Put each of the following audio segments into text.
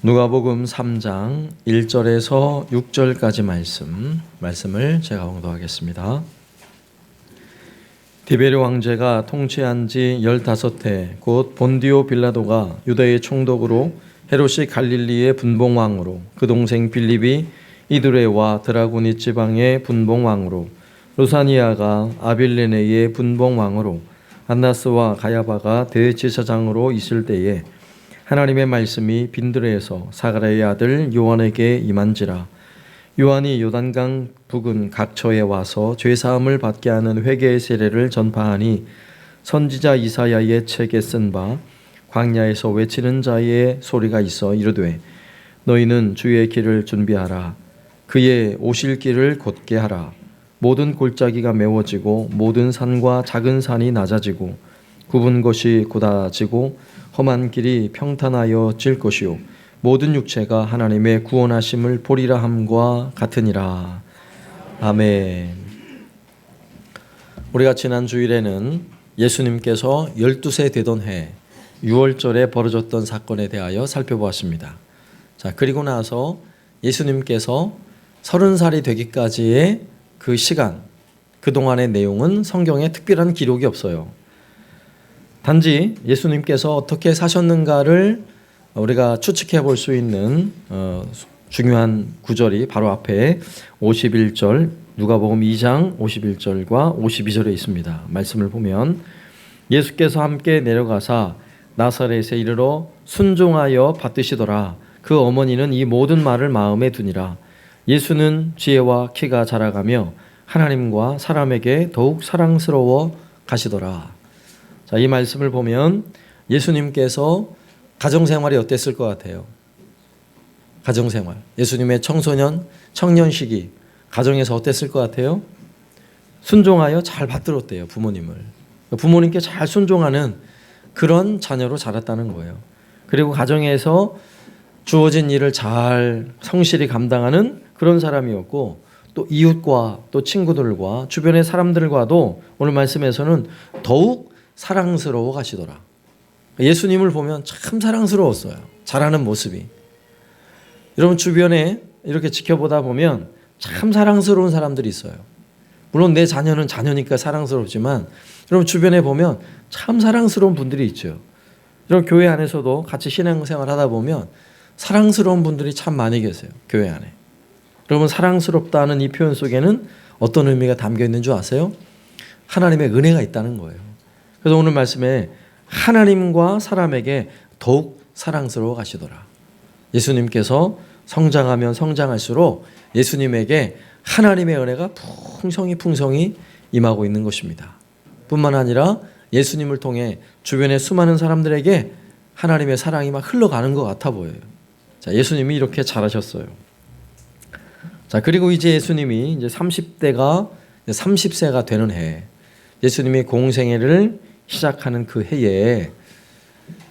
누가복음 3장 1절에서 6절까지 말씀을 제가 봉독하겠습니다. 디베르 왕제가 통치한 지 15해 곧 본디오 빌라도가 유대의 총독으로 헤롯이 갈릴리의 분봉왕으로 그 동생 빌립이 이두레와 드라고니 지방의 분봉왕으로 루사니아가 아빌레네의 분봉왕으로 안나스와 가야바가 대제사장으로 있을 때에 하나님의 말씀이 빈드레에서 사가랴의 아들 요한에게 임한지라. 요한이 요단강 북은 각처에 와서 죄사함을 받게 하는 회개의 세례를 전파하니 선지자 이사야의 책에 쓴 바 광야에서 외치는 자의 소리가 있어 이르되 너희는 주의 길을 준비하라. 그의 오실 길을 곧게 하라. 모든 골짜기가 메워지고 모든 산과 작은 산이 낮아지고 굽은 곳이 곧아지고 험한 길이 평탄하여 질 것이요 모든 육체가 하나님의 구원하심을 보리라 함과 같으니라. 아멘. 우리가 지난 주일에는 예수님께서 12세 되던 해 6월절에 벌어졌던 사건에 대하여 살펴보았습니다. 자, 그리고 나서 예수님께서 30살이 되기까지의 그 시간, 그동안의 내용은 성경에 특별한 기록이 없어요. 단지 예수님께서 어떻게 사셨는가를 우리가 추측해 볼 수 있는 중요한 구절이 바로 앞에 51절 누가복음 2장 51절과 52절에 있습니다. 말씀을 보면 예수께서 함께 내려가사 나사렛에 이르러 순종하여 받드시더라. 그 어머니는 이 모든 말을 마음에 두니라. 예수는 지혜와 키가 자라가며 하나님과 사람에게 더욱 사랑스러워 가시더라. 자, 이 말씀을 보면 예수님께서 가정생활이 어땠을 것 같아요? 가정생활. 예수님의 청년 시기 가정에서 어땠을 것 같아요? 순종하여 잘 받들었대요, 부모님을. 부모님께 잘 순종하는 그런 자녀로 자랐다는 거예요. 그리고 가정에서 주어진 일을 잘 성실히 감당하는 그런 사람이었고 또 이웃과 또 친구들과 주변의 사람들과도 오늘 말씀에서는 더욱 사랑스러워 가시더라. 예수님을 보면 참 사랑스러웠어요. 잘하는 모습이. 여러분 주변에 이렇게 지켜보다 보면 참 사랑스러운 사람들이 있어요. 물론 내 자녀는 자녀니까 사랑스럽지만 여러분 주변에 보면 참 사랑스러운 분들이 있죠. 여러분 교회 안에서도 같이 신앙생활 하다 보면 사랑스러운 분들이 참 많이 계세요. 교회 안에. 여러분 사랑스럽다는 이 표현 속에는 어떤 의미가 담겨 있는 줄 아세요? 하나님의 은혜가 있다는 거예요. 그래서 오늘 말씀에 하나님과 사람에게 더욱 사랑스러워 가시더라. 예수님께서 성장하면 성장할수록 예수님에게 하나님의 은혜가 풍성히 임하고 있는 것입니다. 뿐만 아니라 예수님을 통해 주변의 수많은 사람들에게 하나님의 사랑이 막 흘러가는 것 같아 보여요. 자, 예수님이 이렇게 잘하셨어요. 자, 그리고 이제 예수님이 이제 30세가 되는 해, 예수님이 공생애를 시작하는 그 해에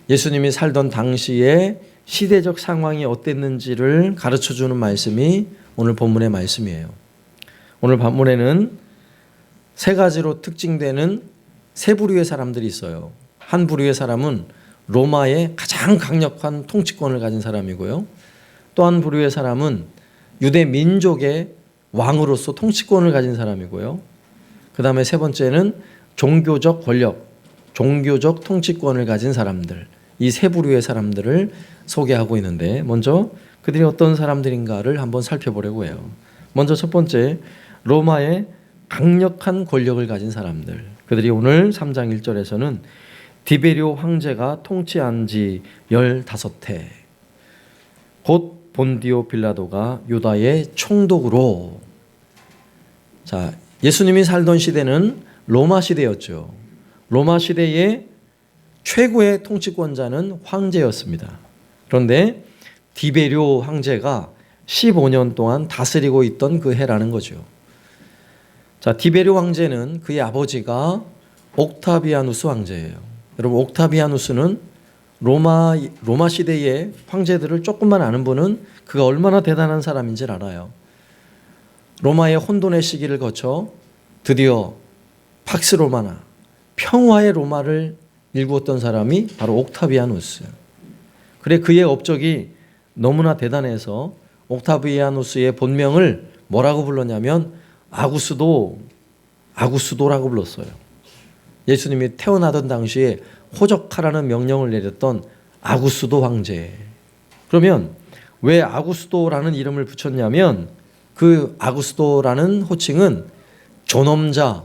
예수님이 살던 당시에 시대적 상황이 어땠는지를 가르쳐주는 말씀이 오늘 본문의 말씀이에요. 오늘 본문에는 세 가지로 특징되는 세 부류의 사람들이 있어요. 한 부류의 사람은 로마의 가장 강력한 통치권을 가진 사람이고요. 또 한 부류의 사람은 유대 민족의 왕으로서 통치권을 가진 사람이고요. 그 다음에 세 번째는 종교적 권력, 종교적 통치권을 가진 사람들, 이 세 부류의 사람들을 소개하고 있는데 먼저 그들이 어떤 사람들인가를 한번 살펴보려고 해요. 먼저 첫 번째, 로마의 강력한 권력을 가진 사람들. 그들이 오늘 3장 1절에서는 디베리오 황제가 통치한 지 15해 곧 본디오 빌라도가 유다의 총독으로. 자, 예수님이 살던 시대는 로마 시대였죠. 로마 시대의 최고의 통치권자는 황제였습니다. 그런데 디베리오 황제가 15년 동안 다스리고 있던 그 해라는 거죠. 자, 디베리오 황제는 그의 아버지가 옥타비아누스 황제예요. 여러분 옥타비아누스는 로마 시대의 황제들을 조금만 아는 분은 그가 얼마나 대단한 사람인지 알아요. 로마의 혼돈의 시기를 거쳐 드디어 팍스 로마나 평화의 로마를 일구었던 사람이 바로 옥타비아누스. 그래 그의 업적이 너무나 대단해서 옥타비아누스의 본명을 뭐라고 불렀냐면 아구스도라고 불렀어요. 예수님이 태어나던 당시에 호적하라는 명령을 내렸던 아구스도 황제. 그러면 왜 아구스도라는 이름을 붙였냐면 그 아구스도라는 호칭은 존엄자,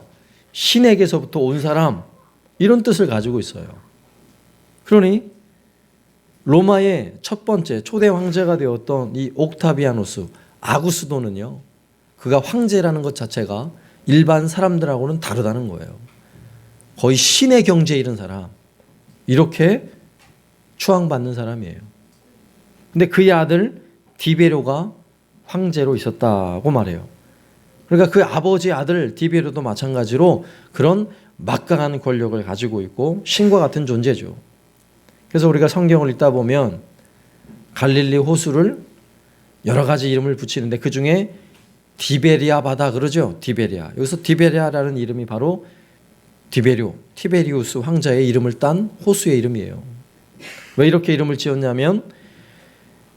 신에게서부터 온 사람, 이런 뜻을 가지고 있어요. 그러니 로마의 첫 번째 초대 황제가 되었던 이 옥타비아누스 아구스도는요, 그가 황제라는 것 자체가 일반 사람들하고는 다르다는 거예요. 거의 신의 경지에 이른 사람, 이렇게 추앙받는 사람이에요. 근데 그의 아들 디베료가 황제로 있었다고 말해요. 그러니까 그 아버지 아들 디베료도 마찬가지로 그런 막강한 권력을 가지고 있고 신과 같은 존재죠. 그래서 우리가 성경을 읽다 보면 갈릴리 호수를 여러 가지 이름을 붙이는데 그 중에 디베리아 바다 그러죠. 디베리아. 여기서 디베리아라는 이름이 바로 티베리우스 황자의 이름을 딴 호수의 이름이에요. 왜 이렇게 이름을 지었냐면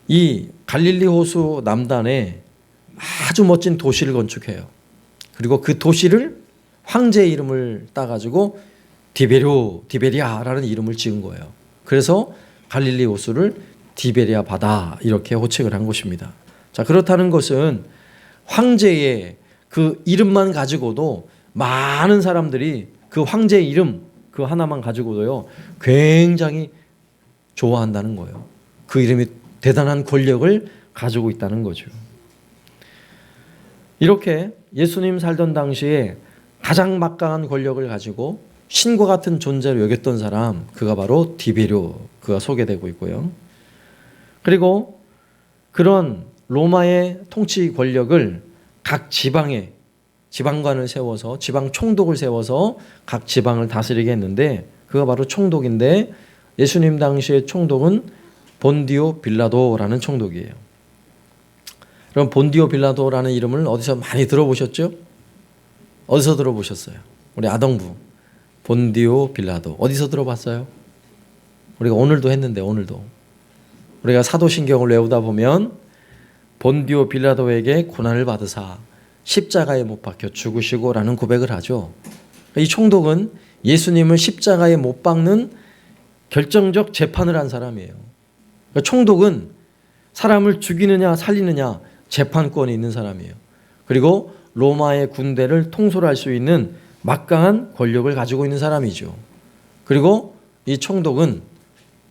이 갈릴리 호수 남단에 아주 멋진 도시를 건축해요. 그리고 그 도시를 황제의 이름을 따가지고 디베리아라는 이름을 지은 거예요. 그래서 갈릴리 호수를 디베리아 바다 이렇게 호칭을 한 것입니다. 자, 그렇다는 것은 황제의 그 이름만 가지고도 많은 사람들이 그 황제의 이름 그 하나만 가지고도요 굉장히 좋아한다는 거예요. 그 이름이 대단한 권력을 가지고 있다는 거죠. 이렇게 예수님 살던 당시에 가장 막강한 권력을 가지고 신과 같은 존재로 여겼던 사람, 그가 바로 디베료, 그가 소개되고 있고요. 그리고 그런 로마의 통치 권력을 각 지방에 지방관을 세워서 지방 총독을 세워서 각 지방을 다스리게 했는데 그가 바로 총독인데 예수님 당시의 총독은 본디오 빌라도라는 총독이에요. 그럼 본디오 빌라도라는 이름을 어디서 많이 들어보셨죠? 어디서 들어보셨어요? 우리 아동부 본디오 빌라도 어디서 들어봤어요? 우리가 오늘도 했는데 오늘도 우리가 사도신경을 외우다 보면 본디오 빌라도에게 고난을 받으사 십자가에 못 박혀 죽으시고라는 고백을 하죠. 이 총독은 예수님을 십자가에 못 박는 결정적 재판을 한 사람이에요. 그러니까 총독은 사람을 죽이느냐 살리느냐 재판권이 있는 사람이에요. 그리고 로마의 군대를 통솔할 수 있는 막강한 권력을 가지고 있는 사람이죠. 그리고 이 총독은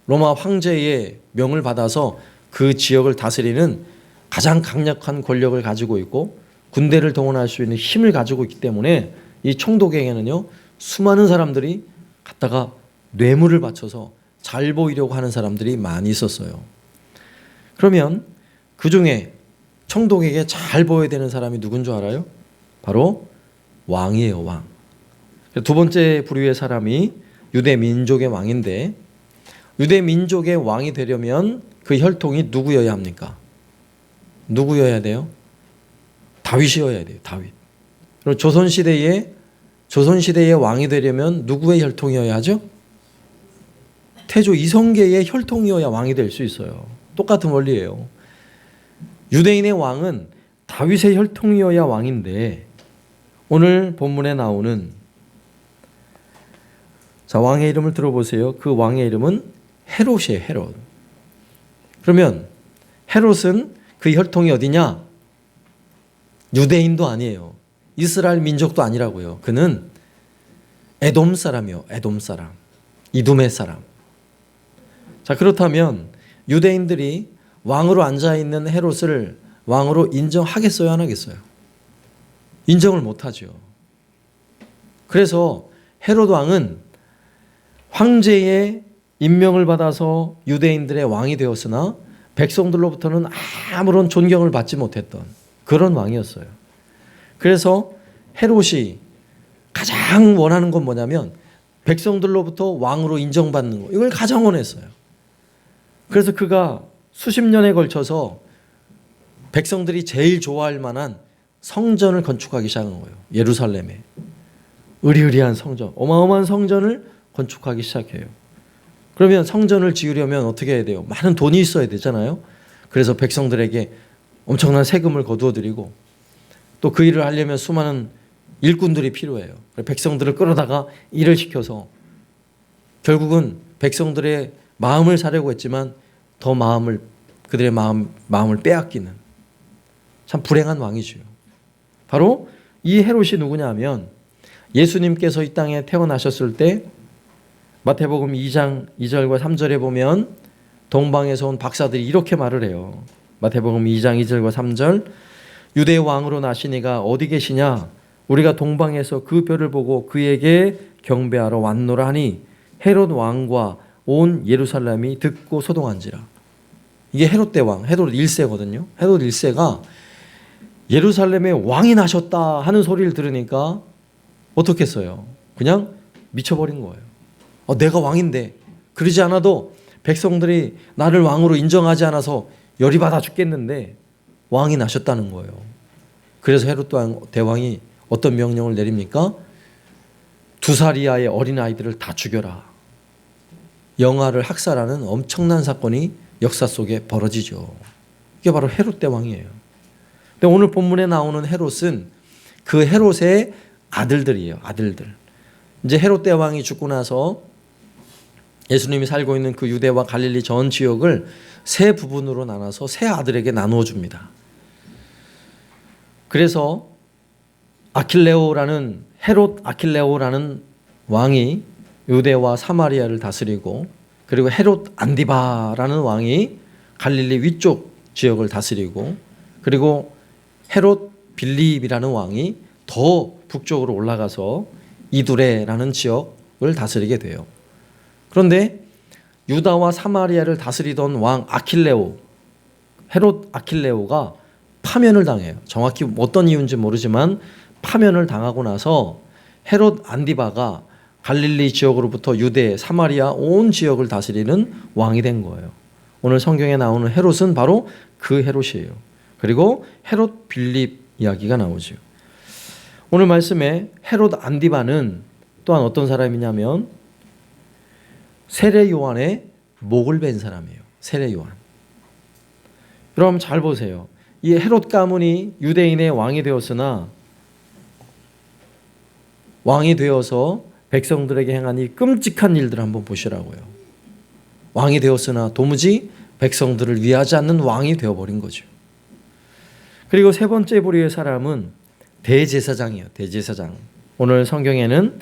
로마 황제의 명을 받아서 그 지역을 다스리는 가장 강력한 권력을 가지고 있고 군대를 동원할 수 있는 힘을 가지고 있기 때문에 이 총독에게는요 수많은 사람들이 갖다가 뇌물을 바쳐서 잘 보이려고 하는 사람들이 많이 있었어요. 그러면 그 중에 총독에게 잘 보여야 되는 사람이 누군 줄 알아요? 바로 왕이에요. 왕. 두 번째 부류의 사람이 유대 민족의 왕인데 유대 민족의 왕이 되려면 그 혈통이 누구여야 합니까? 누구여야 돼요? 다윗이어야 돼요. 다윗. 그리고 조선시대의 왕이 되려면 누구의 혈통이어야 하죠? 태조 이성계의 혈통이어야 왕이 될 수 있어요. 똑같은 원리예요. 유대인의 왕은 다윗의 혈통이어야 왕인데 오늘 본문에 나오는 자 왕의 이름을 들어보세요. 그 왕의 이름은 헤롯이에요. 헤롯. 그러면 헤롯은 그 혈통이 어디냐? 유대인도 아니에요. 이스라엘 민족도 아니라고요. 그는 에돔 사람이요. 에돔 사람. 이두메 사람. 자 그렇다면 유대인들이 왕으로 앉아있는 헤롯을 왕으로 인정하겠어요? 안 하겠어요? 인정을 못하죠. 그래서 헤롯 왕은 황제의 임명을 받아서 유대인들의 왕이 되었으나 백성들로부터는 아무런 존경을 받지 못했던 그런 왕이었어요. 그래서 헤롯이 가장 원하는 건 뭐냐면 백성들로부터 왕으로 인정받는 거. 이걸 가장 원했어요. 그래서 그가 수십 년에 걸쳐서 백성들이 제일 좋아할 만한 성전을 건축하기 시작한 거예요. 예루살렘에. 으리으리한 성전, 어마어마한 성전을 건축하기 시작해요. 그러면 성전을 지으려면 어떻게 해야 돼요? 많은 돈이 있어야 되잖아요. 그래서 백성들에게 엄청난 세금을 거두어 드리고 또 그 일을 하려면 수많은 일꾼들이 필요해요. 백성들을 끌어다가 일을 시켜서 결국은 백성들의 마음을 사려고 했지만 더 그들의 마음을 빼앗기는 참 불행한 왕이죠. 바로 이 헤롯이 누구냐 하면 예수님께서 이 땅에 태어나셨을 때 마태복음 2장 2절과 3절에 보면 동방에서 온 박사들이 이렇게 말을 해요. 마태복음 2장 2절과 3절 유대 왕으로 나시니가 어디 계시냐? 우리가 동방에서 그 별을 보고 그에게 경배하러 왔노라 하니 헤롯 왕과 온 예루살렘이 듣고 소동한지라. 이게 헤롯 대왕, 헤롯 1세거든요. 헤롯 1세가 예루살렘에 왕이 나셨다 하는 소리를 들으니까 어떻게 했어요? 그냥 미쳐버린 거예요. 내가 왕인데 그러지 않아도 백성들이 나를 왕으로 인정하지 않아서 열이 받아 죽겠는데 왕이 나셨다는 거예요. 그래서 헤롯 대왕이 어떤 명령을 내립니까? 2살 이하의 어린아이들을 다 죽여라. 영아를 학살하는 엄청난 사건이 역사 속에 벌어지죠. 이게 바로 헤롯 대왕이에요. 근데 오늘 본문에 나오는 헤롯은 그 헤롯의 아들들이에요. 아들들. 이제 헤롯 대왕이 죽고 나서 예수님이 살고 있는 그 유대와 갈릴리 전 지역을 세 부분으로 나눠서 세 아들에게 나누어 줍니다. 그래서 헤롯 아킬레오라는 왕이 유대와 사마리아를 다스리고 그리고 헤롯 안디바라는 왕이 갈릴리 위쪽 지역을 다스리고 그리고 헤롯 빌립이라는 왕이 더 북쪽으로 올라가서 이두레라는 지역을 다스리게 돼요. 그런데 유다와 사마리아를 다스리던 왕 헤롯 아킬레오가 파면을 당해요. 정확히 어떤 이유인지 모르지만 파면을 당하고 나서 헤롯 안디바가 갈릴리 지역으로부터 유대, 사마리아 온 지역을 다스리는 왕이 된 거예요. 오늘 성경에 나오는 헤롯은 바로 그 헤롯이에요. 그리고 헤롯 빌립 이야기가 나오죠. 오늘 말씀에 헤롯 안디바는 또한 어떤 사람이냐면 세례 요한의 목을 벤 사람이에요. 세례 요한. 여러분 잘 보세요. 이 헤롯 가문이 유대인의 왕이 되었으나 왕이 되어서 백성들에게 행한 이 끔찍한 일들을 한번 보시라고요. 왕이 되었으나 도무지 백성들을 위하지 않는 왕이 되어버린 거죠. 그리고 세 번째 부류의 사람은 대제사장이에요. 대제사장. 오늘 성경에는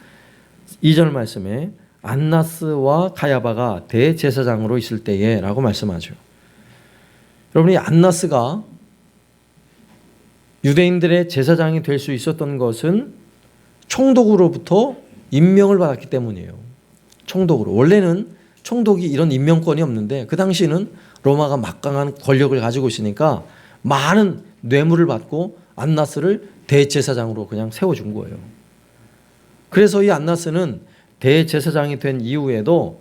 2절 말씀에 안나스와 가야바가 대제사장으로 있을 때에 라고 말씀하죠. 여러분이 안나스가 유대인들의 제사장이 될 수 있었던 것은 총독으로부터 임명을 받았기 때문이에요. 총독으로. 원래는 총독이 이런 임명권이 없는데 그 당시는 로마가 막강한 권력을 가지고 있으니까 많은 뇌물을 받고 안나스를 대제사장으로 그냥 세워준 거예요. 그래서 이 안나스는 대제사장이 된 이후에도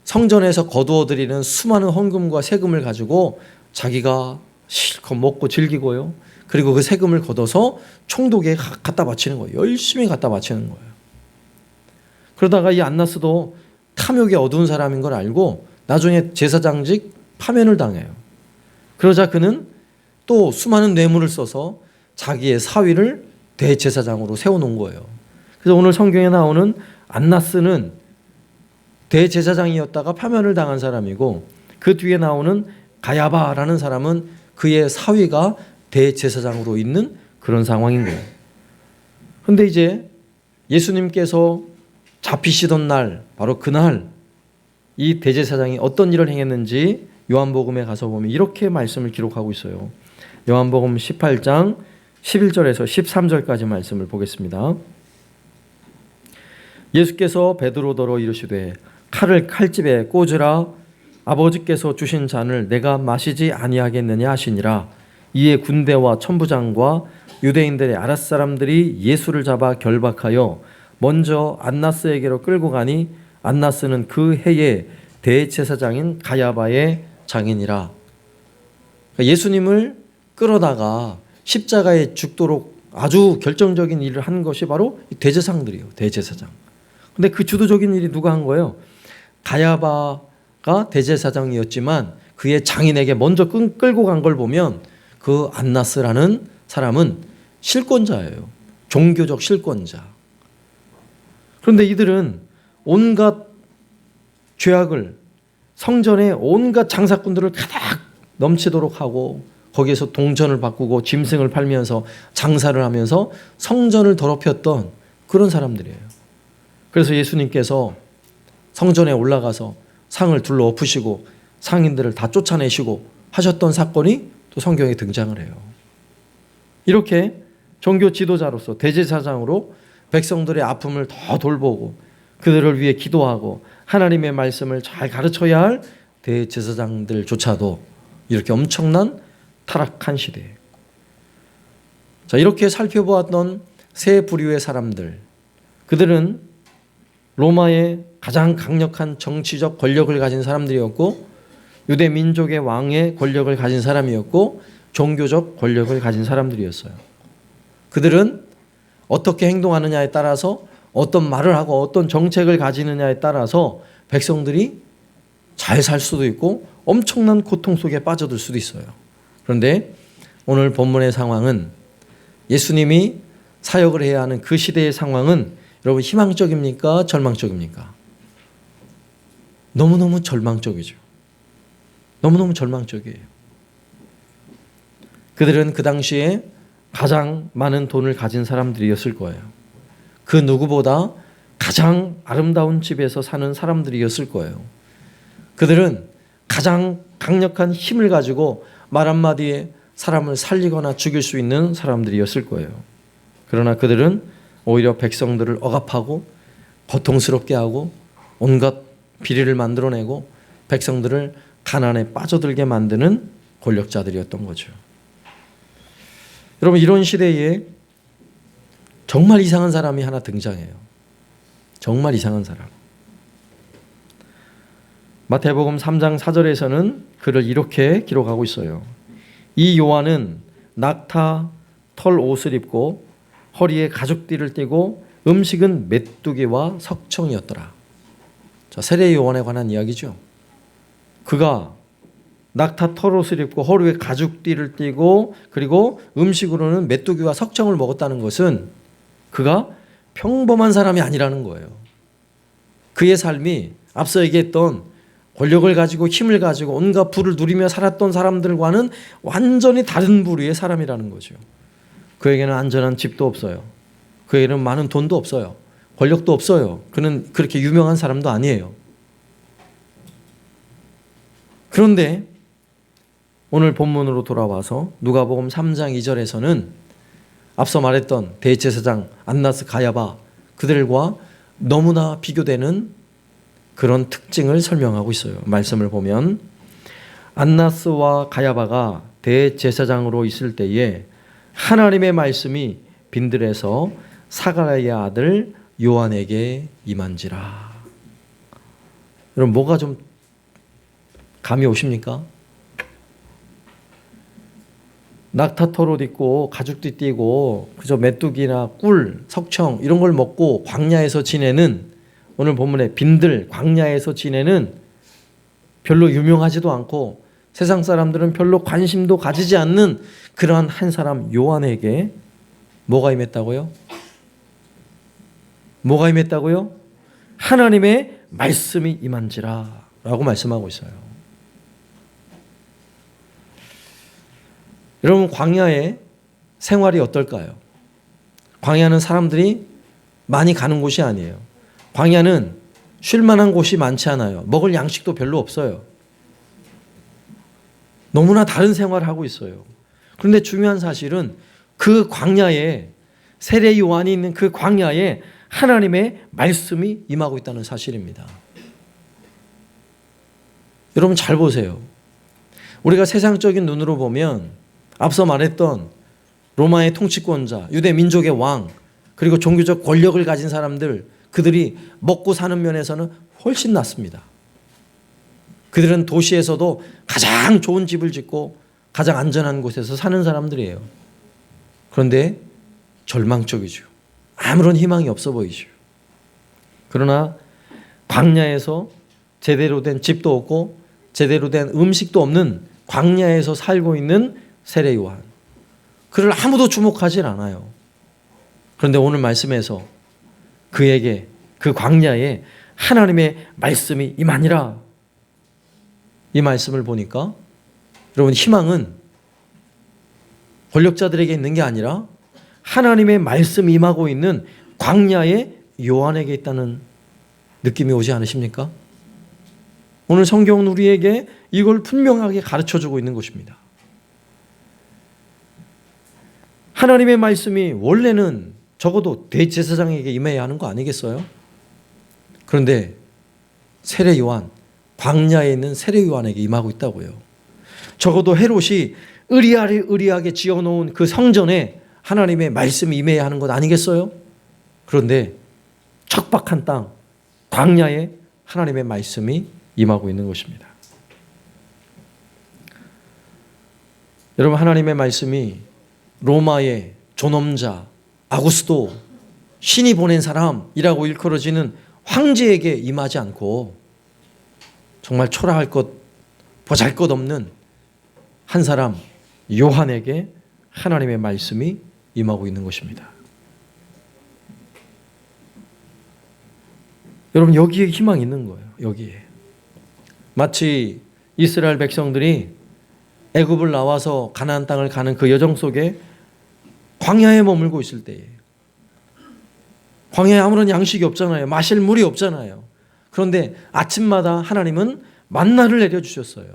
성전에서 거두어들이는 수많은 헌금과 세금을 가지고 자기가 실컷 먹고 즐기고요. 그리고 그 세금을 걷어서 총독에 갖다 바치는 거예요. 열심히 갖다 바치는 거예요. 그러다가 이 안나스도 탐욕이 어두운 사람인 걸 알고 나중에 제사장직 파면을 당해요. 그러자 그는 또 수많은 뇌물을 써서 자기의 사위를 대제사장으로 세워놓은 거예요. 그래서 오늘 성경에 나오는 안나스는 대제사장이었다가 파면을 당한 사람이고 그 뒤에 나오는 가야바라는 사람은 그의 사위가 대제사장으로 있는 그런 상황인 거예요. 그런데 이제 예수님께서 잡히시던 날, 바로 그날 이 대제사장이 어떤 일을 행했는지 요한복음에 가서 보면 이렇게 말씀을 기록하고 있어요. 요한복음 18장 11절에서 13절까지 말씀을 보겠습니다. 예수께서 베드로더러 이르시되 칼을 칼집에 꽂으라. 아버지께서 주신 잔을 내가 마시지 아니하겠느냐 하시니라. 이에 군대와 천부장과 유대인들의 아랫사람들이 예수를 잡아 결박하여 먼저 안나스에게로 끌고 가니 안나스는 그 해에 대제사장인 가야바의 장인이라. 그러니까 예수님을 끌어다가 십자가에 죽도록 아주 결정적인 일을 한 것이 바로 대제사장들이에요. 대제사장. 근데 그 주도적인 일이 누가 한 거예요? 가야바가 대제사장이었지만 그의 장인에게 먼저 끌고 간 걸 보면 그 안나스라는 사람은 실권자예요. 종교적 실권자. 그런데 이들은 온갖 죄악을, 성전에 온갖 장사꾼들을 가득 넘치도록 하고 거기에서 동전을 바꾸고 짐승을 팔면서 장사를 하면서 성전을 더럽혔던 그런 사람들이에요. 그래서 예수님께서 성전에 올라가서 상을 둘러 엎으시고 상인들을 다 쫓아내시고 하셨던 사건이 또 성경에 등장을 해요. 이렇게 종교 지도자로서 대제사장으로 백성들의 아픔을 더 돌보고 그들을 위해 기도하고 하나님의 말씀을 잘 가르쳐야 할 대제사장들조차도 이렇게 엄청난 타락한 시대예요. 자, 이렇게 살펴보았던 세 부류의 사람들, 그들은 로마의 가장 강력한 정치적 권력을 가진 사람들이었고 유대 민족의 왕의 권력을 가진 사람이었고 종교적 권력을 가진 사람들이었어요. 그들은 어떻게 행동하느냐에 따라서 어떤 말을 하고 어떤 정책을 가지느냐에 따라서 백성들이 잘 살 수도 있고 엄청난 고통 속에 빠져들 수도 있어요. 그런데 오늘 본문의 상황은 예수님이 사역을 해야 하는 그 시대의 상황은 여러분 희망적입니까? 절망적입니까? 너무너무 절망적이죠. 너무너무 절망적이에요. 그들은 그 당시에 가장 많은 돈을 가진 사람들이었을 거예요. 그 누구보다 가장 아름다운 집에서 사는 사람들이었을 거예요. 그들은 가장 강력한 힘을 가지고 말 한마디에 사람을 살리거나 죽일 수 있는 사람들이었을 거예요. 그러나 그들은 오히려 백성들을 억압하고 고통스럽게 하고 온갖 비리를 만들어내고 백성들을 가난에 빠져들게 만드는 권력자들이었던 거죠. 여러분, 이런 시대에 정말 이상한 사람이 하나 등장해요. 정말 이상한 사람. 마태복음 3장 4절에서는 그를 이렇게 기록하고 있어요. 이 요한은 낙타 털 옷을 입고 허리에 가죽띠를 띠고 음식은 메뚜기와 석청이었더라. 자, 세례 요한에 관한 이야기죠. 그가 낙타 털 옷을 입고 허리에 가죽띠를 띠고 그리고 음식으로는 메뚜기와 석청을 먹었다는 것은 그가 평범한 사람이 아니라는 거예요. 그의 삶이 앞서 얘기했던 권력을 가지고 힘을 가지고 온갖 부를 누리며 살았던 사람들과는 완전히 다른 부류의 사람이라는 거죠. 그에게는 안전한 집도 없어요. 그에게는 많은 돈도 없어요. 권력도 없어요. 그는 그렇게 유명한 사람도 아니에요. 그런데 오늘 본문으로 돌아와서 누가복음 3장 2절에서는 앞서 말했던 대제사장 안나스 가야바 그들과 너무나 비교되는 그런 특징을 설명하고 있어요. 말씀을 보면 안나스와 가야바가 대제사장으로 있을 때에 하나님의 말씀이 빈들에서 사가랴의 아들 요한에게 임한지라. 여러분, 뭐가 좀 감이 오십니까? 낙타 털옷 입고 가죽띠 띠고 그저 메뚜기나 꿀, 석청 이런 걸 먹고 광야에서 지내는, 오늘 본문에 빈들 광야에서 지내는 별로 유명하지도 않고 세상 사람들은 별로 관심도 가지지 않는 그러한 한 사람 요한에게 뭐가 임했다고요? 뭐가 임했다고요? 하나님의 말씀이 임한지라 라고 말씀하고 있어요. 여러분, 광야의 생활이 어떨까요? 광야는 사람들이 많이 가는 곳이 아니에요. 광야는 쉴 만한 곳이 많지 않아요. 먹을 양식도 별로 없어요. 너무나 다른 생활을 하고 있어요. 그런데 중요한 사실은 그 광야에, 세례 요한이 있는 그 광야에 하나님의 말씀이 임하고 있다는 사실입니다. 여러분 잘 보세요. 우리가 세상적인 눈으로 보면 앞서 말했던 로마의 통치권자, 유대 민족의 왕, 그리고 종교적 권력을 가진 사람들, 그들이 먹고 사는 면에서는 훨씬 낫습니다. 그들은 도시에서도 가장 좋은 집을 짓고 가장 안전한 곳에서 사는 사람들이에요. 그런데 절망적이죠. 아무런 희망이 없어 보이죠. 그러나 광야에서 제대로 된 집도 없고 제대로 된 음식도 없는 광야에서 살고 있는 세례 요한. 그를 아무도 주목하지 않아요. 그런데 오늘 말씀에서 그에게 그 광야에 하나님의 말씀이 임하니라. 이 말씀을 보니까 여러분, 희망은 권력자들에게 있는 게 아니라 하나님의 말씀이 임하고 있는 광야의 요한에게 있다는 느낌이 오지 않으십니까? 오늘 성경은 우리에게 이걸 분명하게 가르쳐주고 있는 것입니다. 하나님의 말씀이 원래는 적어도 대제사장에게 임해야 하는 거 아니겠어요? 그런데 세례 요한, 광야에 있는 세례 요한에게 임하고 있다고요. 적어도 헤롯이 의리하게 지어놓은 그 성전에 하나님의 말씀이 임해야 하는 것 아니겠어요? 그런데 척박한 땅, 광야에 하나님의 말씀이 임하고 있는 것입니다. 여러분, 하나님의 말씀이 로마의 존엄자 아구스도, 신이 보낸 사람이라고 일컬어지는 황제에게 임하지 않고 정말 초라할 것, 보잘것없는 한 사람 요한에게 하나님의 말씀이 임하고 있는 것입니다. 여러분, 여기에 희망이 있는 거예요. 여기에. 마치 이스라엘 백성들이 애굽을 나와서 가나안 땅을 가는 그 여정 속에 광야에 머물고 있을 때에, 광야에 아무런 양식이 없잖아요. 마실 물이 없잖아요. 그런데 아침마다 하나님은 만나를 내려주셨어요.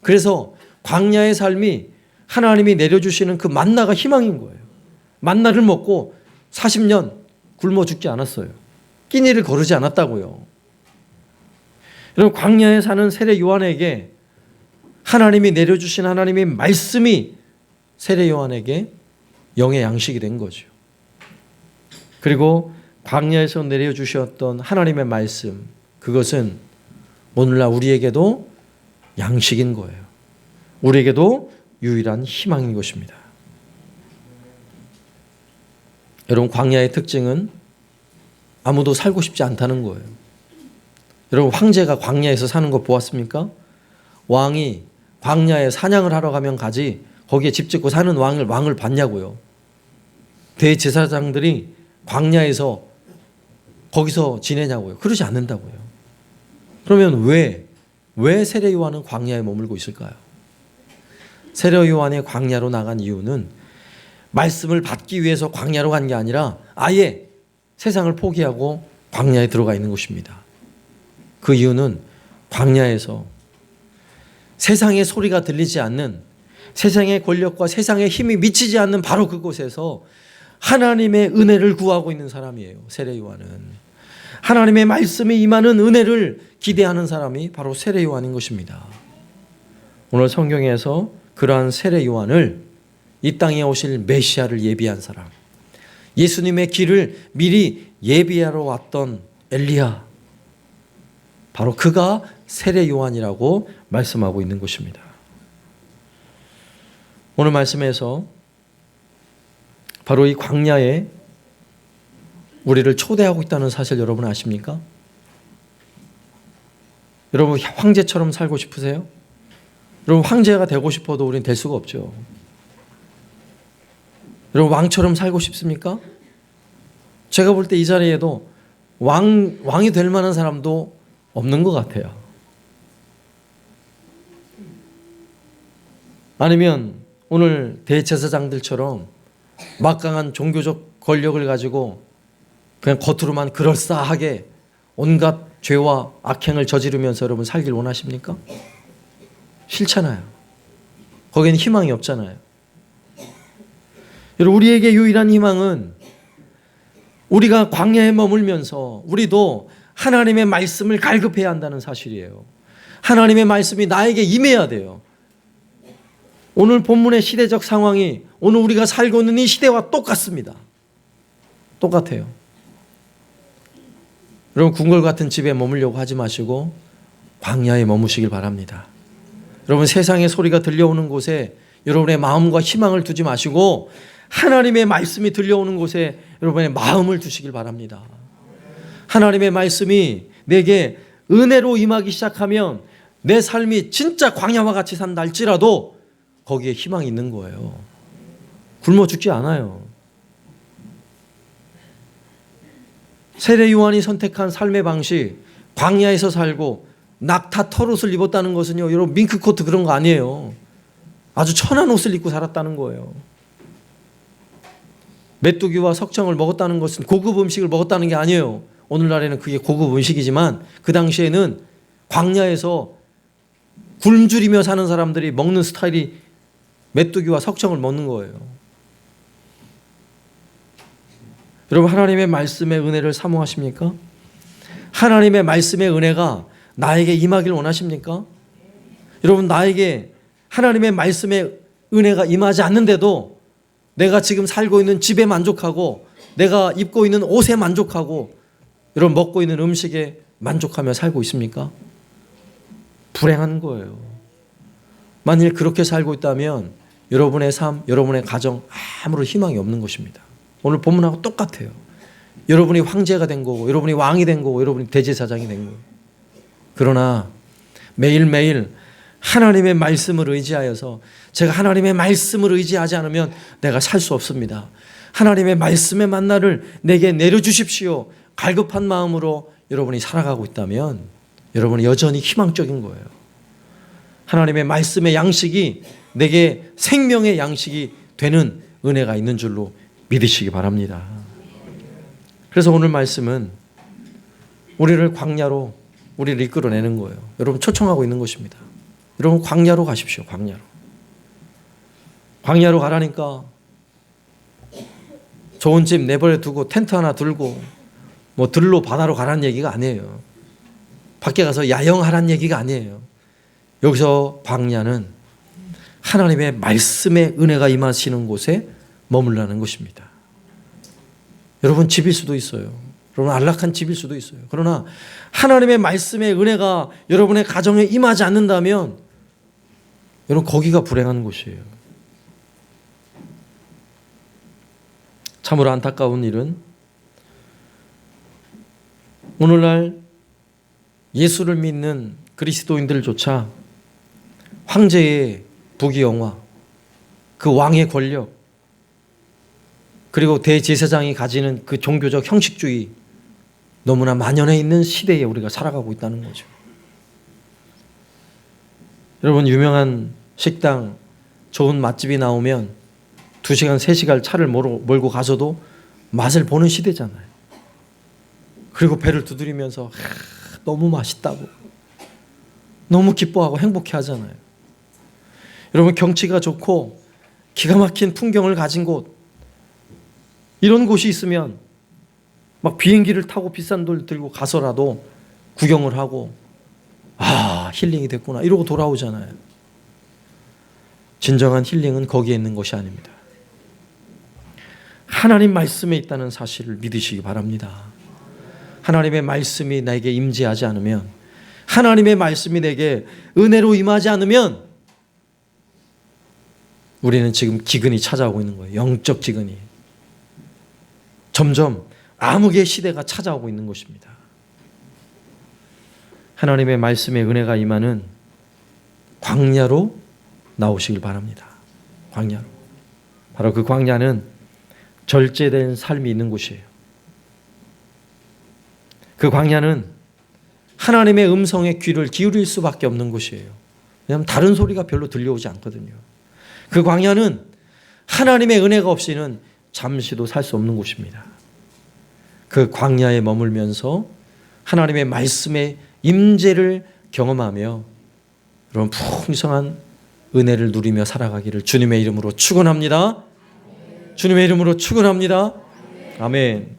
그래서 광야의 삶이 하나님이 내려주시는 그 만나가 희망인 거예요. 만나를 먹고 40년 굶어 죽지 않았어요. 끼니를 거르지 않았다고요. 여러분, 광야에 사는 세례 요한에게 하나님이 내려주신 하나님의 말씀이 세례 요한에게 영의 양식이 된 거죠. 그리고 광야에서 내려주셨던 하나님의 말씀, 그것은 오늘날 우리에게도 양식인 거예요. 우리에게도 유일한 희망인 것입니다. 여러분, 광야의 특징은 아무도 살고 싶지 않다는 거예요. 여러분, 황제가 광야에서 사는 거 보았습니까? 왕이 광야에 사냥을 하러 가면 가지 거기에 집 짓고 사는 왕을 봤냐고요. 대제사장들이 광야에서 거기서 지내냐고요. 그러지 않는다고요. 그러면 왜 세례 요한은 광야에 머물고 있을까요? 세례 요한이 광야로 나간 이유는 말씀을 받기 위해서 광야로 간 게 아니라 아예 세상을 포기하고 광야에 들어가 있는 것입니다. 그 이유는 광야에서 세상의 소리가 들리지 않는, 세상의 권력과 세상의 힘이 미치지 않는 바로 그곳에서 하나님의 은혜를 구하고 있는 사람이에요. 세례 요한은 하나님의 말씀이 임하는 은혜를 기대하는 사람이 바로 세례 요한인 것입니다. 오늘 성경에서 그러한 세례 요한을 이 땅에 오실 메시아를 예비한 사람, 예수님의 길을 미리 예비하러 왔던 엘리야, 바로 그가 세례 요한이라고 말씀하고 있는 것입니다. 오늘 말씀에서 바로 이 광야에 우리를 초대하고 있다는 사실 여러분 아십니까? 여러분, 황제처럼 살고 싶으세요? 여러분, 황제가 되고 싶어도 우리는 될 수가 없죠. 여러분, 왕처럼 살고 싶습니까? 제가 볼 때 이 자리에도 왕이 될 만한 사람도 없는 것 같아요. 아니면 오늘 대제사장들처럼 막강한 종교적 권력을 가지고 그냥 겉으로만 그럴싸하게 온갖 죄와 악행을 저지르면서 여러분 살길 원하십니까? 싫잖아요. 거기에는 희망이 없잖아요. 여러분, 우리에게 유일한 희망은 우리가 광야에 머물면서 우리도 하나님의 말씀을 갈급해야 한다는 사실이에요. 하나님의 말씀이 나에게 임해야 돼요. 오늘 본문의 시대적 상황이 오늘 우리가 살고 있는 이 시대와 똑같습니다. 똑같아요. 여러분, 궁궐 같은 집에 머물려고 하지 마시고 광야에 머무시길 바랍니다. 여러분, 세상의 소리가 들려오는 곳에 여러분의 마음과 희망을 두지 마시고 하나님의 말씀이 들려오는 곳에 여러분의 마음을 두시길 바랍니다. 하나님의 말씀이 내게 은혜로 임하기 시작하면 내 삶이 진짜 광야와 같이 산다 할지라도 거기에 희망이 있는 거예요. 굶어 죽지 않아요. 세례 요한이 선택한 삶의 방식, 광야에서 살고 낙타 털옷을 입었다는 것은요, 여러분 밍크코트 그런 거 아니에요. 아주 천한 옷을 입고 살았다는 거예요. 메뚜기와 석청을 먹었다는 것은 고급 음식을 먹었다는 게 아니에요. 오늘날에는 그게 고급 음식이지만 그 당시에는 광야에서 굶주리며 사는 사람들이 먹는 스타일이 메뚜기와 석청을 먹는 거예요. 여러분, 하나님의 말씀의 은혜를 사모하십니까? 하나님의 말씀의 은혜가 나에게 임하길 원하십니까? 여러분, 나에게 하나님의 말씀의 은혜가 임하지 않는데도 내가 지금 살고 있는 집에 만족하고 내가 입고 있는 옷에 만족하고 여러분 먹고 있는 음식에 만족하며 살고 있습니까? 불행한 거예요. 만일 그렇게 살고 있다면 여러분의 삶, 여러분의 가정 아무런 희망이 없는 것입니다. 오늘 본문하고 똑같아요. 여러분이 황제가 된 거고 여러분이 왕이 된 거고 여러분이 대제사장이 된 거예요. 그러나 매일매일 하나님의 말씀을 의지하여서 제가 하나님의 말씀을 의지하지 않으면 내가 살 수 없습니다. 하나님의 말씀의 만나를 내게 내려주십시오. 갈급한 마음으로 여러분이 살아가고 있다면 여러분은 여전히 희망적인 거예요. 하나님의 말씀의 양식이 내게 생명의 양식이 되는 은혜가 있는 줄로 믿으시기 바랍니다. 그래서 오늘 말씀은 우리를 광야로 우리를 이끌어내는 거예요. 여러분 초청하고 있는 것입니다. 여러분 광야로 가십시오. 광야로. 광야로 가라니까 좋은 집 내버려 두고 텐트 하나 들고 뭐 들로 바다로 가라는 얘기가 아니에요. 밖에 가서 야영하라는 얘기가 아니에요. 여기서 광야는 하나님의 말씀의 은혜가 임하시는 곳에 머물라는 것입니다. 여러분 집일 수도 있어요. 여러분 안락한 집일 수도 있어요. 그러나 하나님의 말씀의 은혜가 여러분의 가정에 임하지 않는다면 여러분 거기가 불행한 곳이에요. 참으로 안타까운 일은 오늘날 예수를 믿는 그리스도인들조차 황제의 부귀영화, 그 왕의 권력, 그리고 대제사장이 가지는 그 종교적 형식주의 너무나 만연해 있는 시대에 우리가 살아가고 있다는 거죠. 여러분 유명한 식당, 좋은 맛집이 나오면 2시간, 3시간 차를 몰고 가서도 맛을 보는 시대잖아요. 그리고 배를 두드리면서 너무 맛있다고 너무 기뻐하고 행복해 하잖아요. 여러분 경치가 좋고 기가 막힌 풍경을 가진 곳 이런 곳이 있으면 막 비행기를 타고 비싼 돈 들고 가서라도 구경을 하고 힐링이 됐구나 이러고 돌아오잖아요. 진정한 힐링은 거기에 있는 것이 아닙니다. 하나님 말씀에 있다는 사실을 믿으시기 바랍니다. 하나님의 말씀이 나에게 임재하지 않으면, 하나님의 말씀이 내게 은혜로 임하지 않으면 우리는 지금 기근이 찾아오고 있는 거예요. 영적 기근이. 점점 암흑의 시대가 찾아오고 있는 것입니다. 하나님의 말씀의 은혜가 임하는 광야로 나오시길 바랍니다. 광야로. 바로 그 광야는 절제된 삶이 있는 곳이에요. 그 광야는 하나님의 음성에 귀를 기울일 수밖에 없는 곳이에요. 왜냐하면 다른 소리가 별로 들려오지 않거든요. 그 광야는 하나님의 은혜가 없이는 잠시도 살 수 없는 곳입니다. 그 광야에 머물면서 하나님의 말씀의 임재를 경험하며 여러분 풍성한 은혜를 누리며 살아가기를 주님의 이름으로 축원합니다. 주님의 이름으로 축원합니다. 아멘.